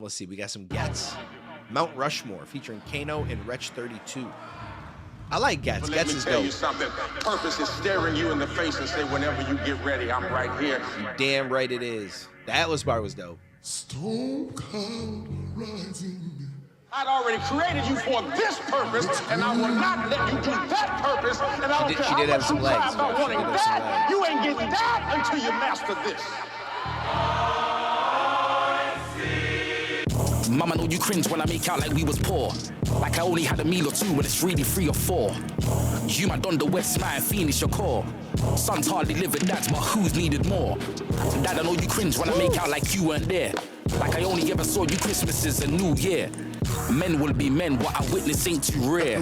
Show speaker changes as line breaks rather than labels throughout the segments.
Let's see, we got some Ghetts. Mount Rushmore featuring Kano and Wretch 32. I like Ghetts.
But let
Ghetts
me
is
tell
dope.
you something. Purpose is staring you in the face and say, whenever you get ready, I'm right here.
Damn right it is. The Atlas bar was dope.
Stone cold rising.
I'd already created you for this purpose, and I will not let you do that purpose. And I don't care
she
how
did have
much
some
you cry
legs,
about
bro. She
wanting
did have some
that.
legs.
You ain't getting that until you master this.
Mama know you cringe when I make out like we was poor. Like I only had a meal or two when it's really 3 or 4. You might don the West man, finish your core. Sons hardly live with dads, but who's needed more? Dad, I know you cringe when I make out like you weren't there. Like I only ever saw you Christmases and New Year. Men will be men, what I witness ain't too rare.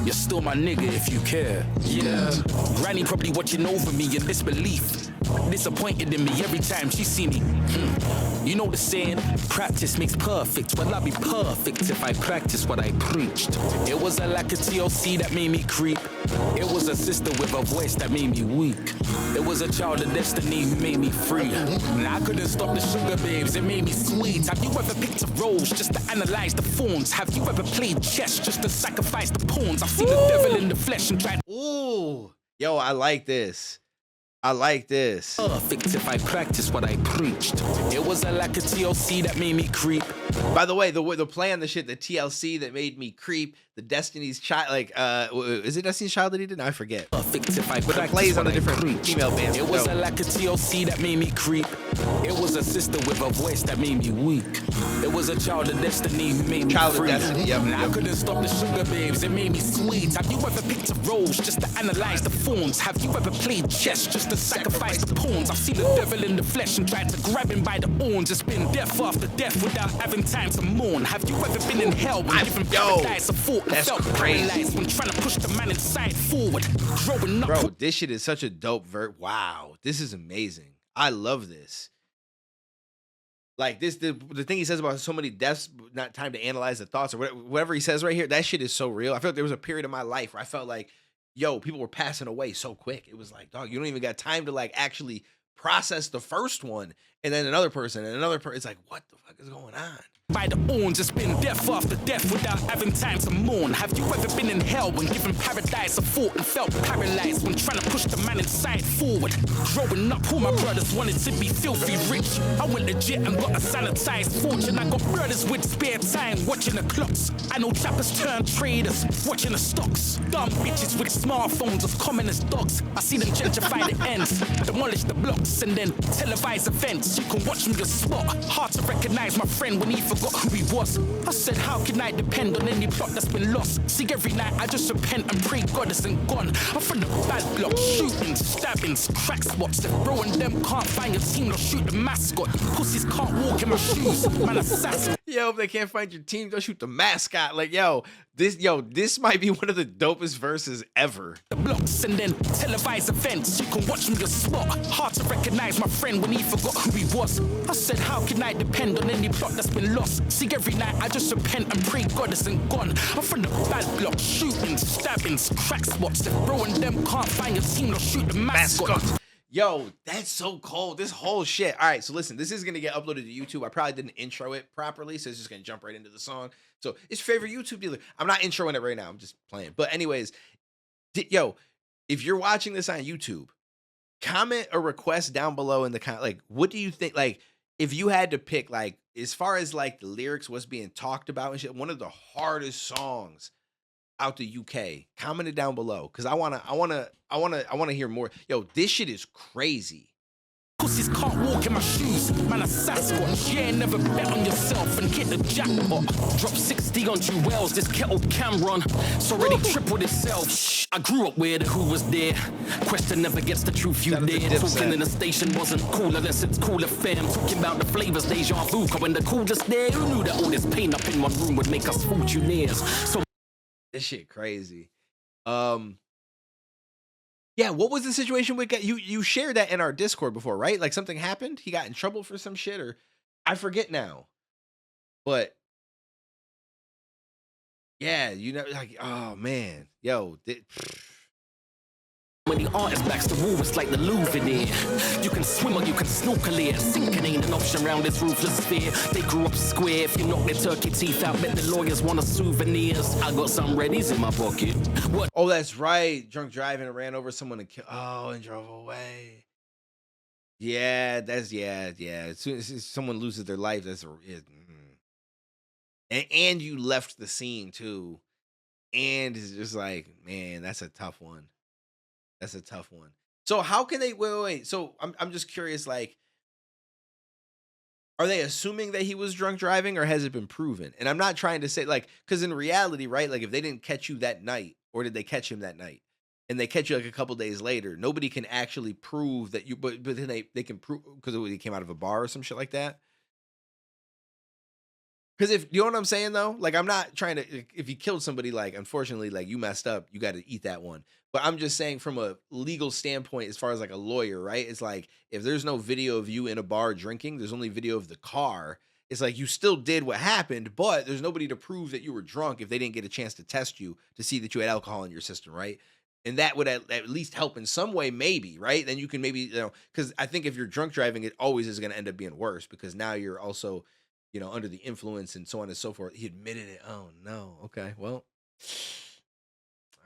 You're still my nigga if you care. Yeah. Granny probably watching over me in disbelief. Disappointed in me every time she see me. You know the saying, practice makes perfect. Well, I'll be perfect if I practice what I preached. It was a lack of TLC that made me creep. It was a sister with a voice that made me weak. It was a child of destiny who made me free. And I couldn't stop the sugar babes, it made me sweet. Have you ever picked a rose just to analyze the thorns? Have you ever played chess just to sacrifice the pawns? I've seen the devil in the flesh and tried.
Ooh. Yo, I like this. I like this.
Perfect if I practice what I preached. It was a lack of TLC that made me creep.
By the way, the play on the shit, the TLC that made me creep, the Destiny's Child, like, is it Destiny's Child that he did? No, I forget.
Perfect if I
But the plays on the different female bands.
It was a lack of TLC that made me creep. It was a sister with a voice that made me weak. It was a child of destiny who made me
Child of
free.
Destiny, yep,
And I
yep.
couldn't stop the sugar babes, it made me sweet. Have you ever picked a rose just to analyze the thorns? Have you ever played chess just to sacrifice the pawns? I've seen the devil in the flesh and tried to grab him by the horns. It's been death after death without having time to mourn. Have you ever been in hell when given paradise a thought and
that's
felt
crazy.
paralyzed when trying to push the man inside forward? Growing up,
Bro, this shit is such a dope Wow, this is amazing. I love this. Like this, the thing he says about so many deaths, not time to analyze the thoughts or whatever he says right here, that shit is so real. I feel like there was a period of my life where I felt like, yo, people were passing away so quick. It was like, dog, you don't even got time to like actually process the first one, and then another person and another person. It's like, what the fuck is going on?
by the horns, it's been death after death without having time to mourn. Have you ever been in hell when given paradise a thought and felt paralyzed when trying to push the man inside forward? Growing up, all my brothers wanted to be filthy rich. I went legit and got a sanitized fortune. I got brothers with spare time watching the clocks. I know chappers turn traders watching the stocks. Dumb bitches with smartphones as common as dogs. I see them gentrify the ends, demolish the blocks, and then televise events. You can watch from your spot. Hard to recognize my friend when he forgot who he was. I said, how can I depend on any plot that's been lost? See, every night I just repent and pray God isn't gone. I'm from the bad block, shootings, stabbings, crack spots. If bro and them can't find your team, they'll shoot the mascot. Pussies can't walk in my shoes, man, assassin.
Yo, if they can't find your team, they'll shoot the mascot. Like, this might be one of the dopest verses ever.
The blocks and then televised events. You can watch from your spot. Hard to recognize my friend when he forgot who he was. I said, how can I depend on any plot that's been lost? See, every night I just repent and pray God isn't gone. I'm from the bad block, shootings, stabbings, crack spots. If bro and them can't find your team, they'll shoot the mascot.
Yo, that's so cold. This whole shit. All right, so listen, this is going to get uploaded to YouTube. I probably didn't intro it properly, so it's just going to jump right into the song. So it's your favorite YouTube dealer. I'm not introing it right now. I'm just playing. But anyways, yo, if you're watching this on YouTube, comment a request down below in the comment. Like, what do you think? Like, if you had to pick, like, as far as like the lyrics, what's being talked about and shit, one of the hardest songs out the UK, comment it down below because I wanna hear more. Yo, this shit is crazy.
Pussies can't walk in my shoes, man, a Sasquatch. Yeah, never bet on yourself and hit the jackpot. Drop 60 on Duanes, this kettle Cameron. It's already tripled itself. Shh, I grew up weird, who was there? Question never gets the truth, you dare. Talking in the station wasn't cool unless it's cooler fam. Talking about the flavors, deja vu. When the coolest there, who knew that all this pain up in one room would make us fortunaires? So
this shit crazy. Yeah, what was the situation with you shared that in our Discord before, right? Like something happened? He got in trouble for some shit, or I forget now. But yeah, you know, like, oh man, yo,
When the artist backs the wall, it's like the Louvre in here. You can swim or you can snorkel here. Sinking ain't an option round this ruthless sphere. They grew up square. If you knock their turkey teeth out, bet the lawyers want a souvenirs. I got some readies in my pocket. What?
Oh, that's right. Drunk driving and ran over someone and killed. Oh, and drove away. Yeah, that's yeah. As soon as someone loses their life, that's and you left the scene too. And it's just like, man, that's a tough one. That's a tough one. So how can they wait. So I'm just curious, like, are they assuming that he was drunk driving or has it been proven? And I'm not trying to say like, because in reality, right? Like if they didn't catch you that night, or did they catch him that night? And they catch you like a couple days later, nobody can actually prove that you, but then they can prove because he came out of a bar or some shit like that. Because if you know what I'm saying though, like I'm not trying to. If you killed somebody, like unfortunately, like you messed up, you got to eat that one. But I'm just saying from a legal standpoint, as far as like a lawyer, right? It's like if there's no video of you in a bar drinking, there's only video of the car. It's like you still did what happened, but there's nobody to prove that you were drunk if they didn't get a chance to test you to see that you had alcohol in your system, right? And that would at least help in some way, maybe, right? Then you can maybe, because I think if you're drunk driving, it always is going to end up being worse because now you're also, under the influence and so on and so forth. He admitted it. Oh, no. Okay. Well,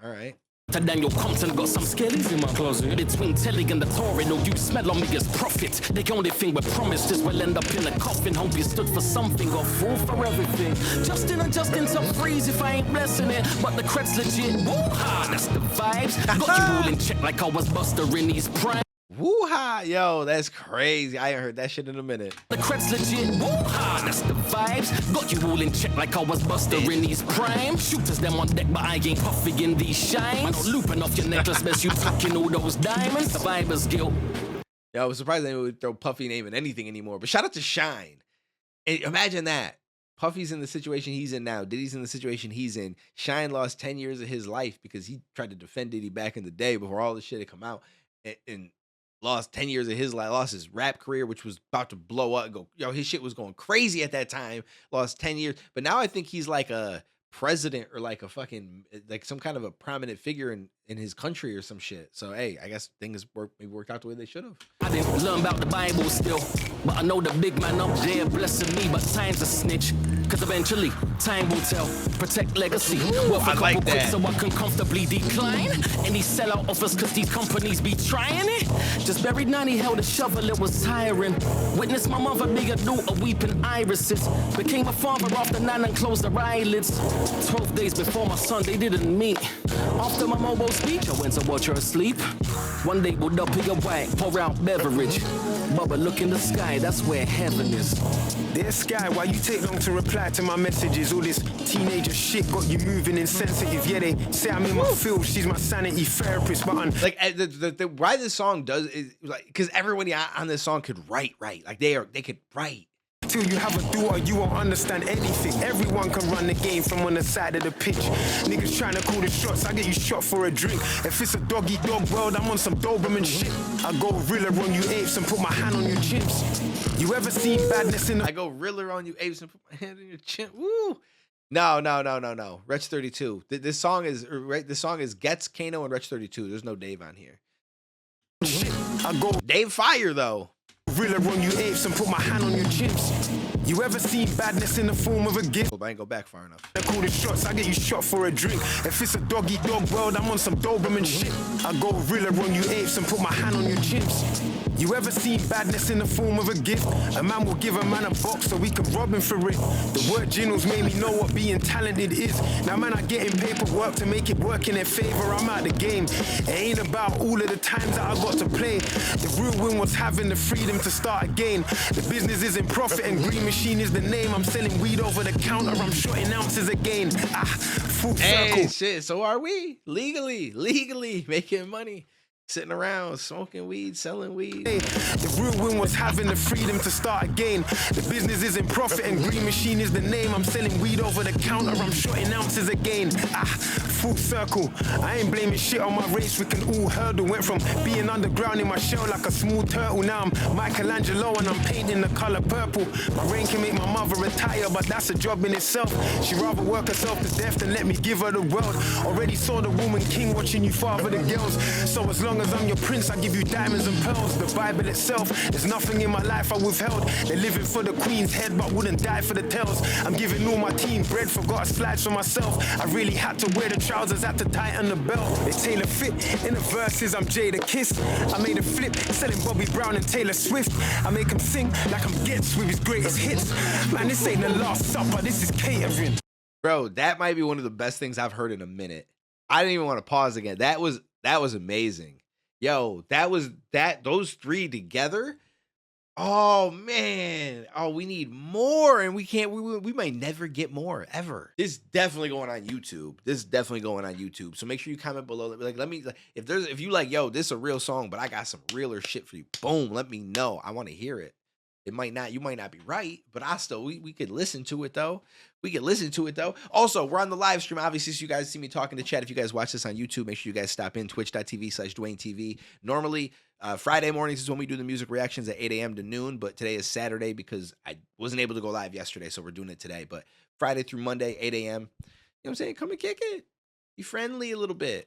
all right.
Daniel Compton got some skellies in my closet. Between Telly and the Tory, no, you smell on me as profit. The only thing we're promised is we'll end up in a coffin. Hope you stood for something or fool for everything. Justin adjusting some freeze if I ain't blessing it. But the cred's legit. Woo-ha, that's the vibes. Got you all in check like I was Buster in these prime.
Woo-ha, yo, that's crazy. I ain't heard that shit in a minute.
The cred's legit, woo-ha, that's the vibes. Got you all in check like I was Buster in these prime. Shooters them on deck, but I ain't puffing in these shines. I'm looping off your necklace, mess you tucking all those diamonds. Survivor's guilt.
Yeah, I was surprised they would throw Puffy name in anything anymore. But shout out to Shine. And imagine that. Puffy's in the situation he's in now. Diddy's in the situation he's in. Shine lost 10 years of his life because he tried to defend Diddy back in the day before all this shit had come out. And lost 10 years of his life, lost his rap career, which was about to blow up and go, his shit was going crazy at that time, lost 10 years. But now I think he's like a president or like a fucking, like some kind of a prominent figure in his country or some shit. So, hey, I guess things maybe worked out the way they should have.
I didn't learn about the Bible still, but I know the big man up there blessing me, but time's a snitch. Cause eventually, time will tell. Protect legacy. Worth a couple
like
quid
that.
so I can comfortably decline. Any sellout offers cause these companies be trying it. Just buried 90, held a shovel, it was tiring. Witnessed my mother be a daughter weeping irises. Became a father after 9 and closed her eyelids. 12 days before my son, they didn't meet. After my mobile speech, I went to watch her asleep. One day we'll up your white, pour out beverage. Bubba, look in the sky, that's where heaven is.
Dear Sky, why you take long to reply to my messages? All this teenager shit got you moving insensitive. Yeah, they say I'm in my field, she's my sanity therapist, but
like the why this song does is like because everybody on this song could write, like they could write.
till you have a daughter, you won't understand anything. Everyone can run the game from on the side of the pitch. Niggas trying to call the shots, I get you shot for a drink. If it's a dog-eat-dog world, I'm on some Doberman shit. I go Rilla on you apes and put my hand on your chimps. You ever seen badness in the...
I go Rilla on you apes and put my hand on your chin. Woo! No. Wretch 32. This song is right. This song is Ghetts, Kano, and Wretch 32. There's no Dave on here.
shit. I go
Dave Fire though.
Rilla on you apes and put my hand on your chimps. You ever seen badness in the form of a gift?
I ain't go back far enough.
I call the shots, I get you shot for a drink. If it's a dog-eat-dog world, I'm on some Doberman shit. I go Rilla on you apes and put my hand on your chimps. You ever seen badness in the form of a gift? A man will give a man a box so we can rob him for it. The word Ginnels made me know what being talented is. Now man, I get in paperwork to make it work in their favor. I'm out the game. It ain't about all of the times that I got to play. The real win was having the freedom to start again. The business is in profit and Green Machine is the name. I'm selling weed over the counter. I'm shorting ounces again. Full circle.
Hey, shit. So are we legally making money, sitting around smoking weed, selling weed.
The real win was having the freedom to start again. The business is in profit and Green Machine is the name. I'm selling weed over the counter, I'm shorting ounces again. Full circle. I ain't blaming shit on my race, we can all hurdle. Went from being underground in my shell like a smooth turtle. Now I'm Michelangelo and I'm painting the color purple. My rain can make my mother retire, but that's a job in itself. She'd rather work herself to death than let me give her the world. Already saw the woman king watching you father the girls. So as long as I'm your prince, I give you diamonds and pearls. The Bible itself, there's nothing in my life I withheld. They're living for the queen's head, but wouldn't die for the tails. I'm giving all my team bread, forgot slides for myself. I really had to wear the trousers, had to tighten the belt. They tailor fit in the verses, I'm Jada Kiss. I made a flip, selling Bobby Brown and Taylor Swift. I make him sing like I'm Ghetts with his greatest hits. Man, this ain't the Last Supper, this is catering.
Bro, that might be one of the best things I've heard in a minute. I didn't even want to pause again. That was amazing. Yo, those three together. Oh man. Oh, we need more, and we might never get more ever. This is definitely going on YouTube. So make sure you comment below. Like, if you like, yo, this is a real song, but I got some realer shit for you. Boom, let me know. I want to hear it. You might not be right, but we could listen to it though. Also, we're on the live stream. Obviously, so you guys see me talking to chat. If you guys watch this on YouTube, make sure you guys stop in twitch.tv/DuaneTV. Normally, Friday mornings is when we do the music reactions at 8 a.m. to noon, but today is Saturday because I wasn't able to go live yesterday, so we're doing it today. But Friday through Monday, 8 a.m. You know what I'm saying? Come and kick it. Be friendly a little bit.